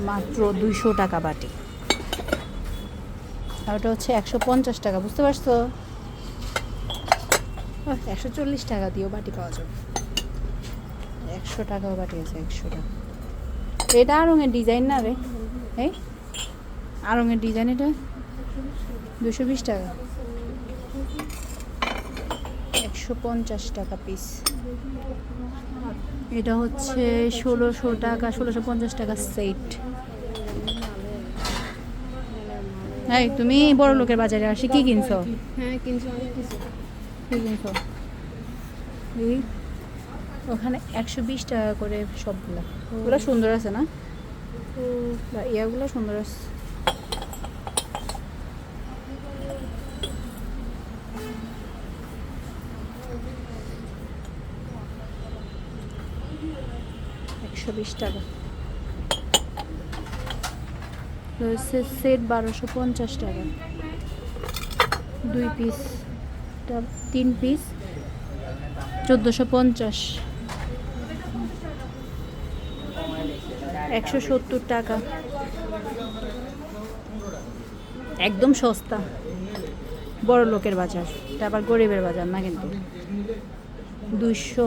মাত্র 200 টাকা বাটি। আর ওটা হচ্ছে 150 টাকা, বুঝতে পারছো? 140 টাকা দিয়েও বাটি পাওয়া যাবে। 100 টাকাও বাটি আছে, 100 টাকা। এটা আড়ঙের ডিজাইন না রে? এই আড়ঙের ডিজাইন, এটা 220 টাকা। 150 টাকা পিস। এটা হচ্ছে 1600 টাকা, 1650 টাকা সেট। এই তুমি বড় লোকের বাজারে আসি কি কিনছো? হ্যাঁ কিনছো, অনেক কিছু। কি কিনছো? এই ওখানে 120 টাকা করে সবগুলা। ওগুলো সুন্দর আছে না? ইয়াগুলো সুন্দর আছে। $120 টাকা। সেট 1250 টাকা। 2 পিস, 3 পিস 1450। 170 টাকা, একদম সস্তা। বড় লোকের বাজার, এটা আবার গরিবের বাজার না কিন্তু। 200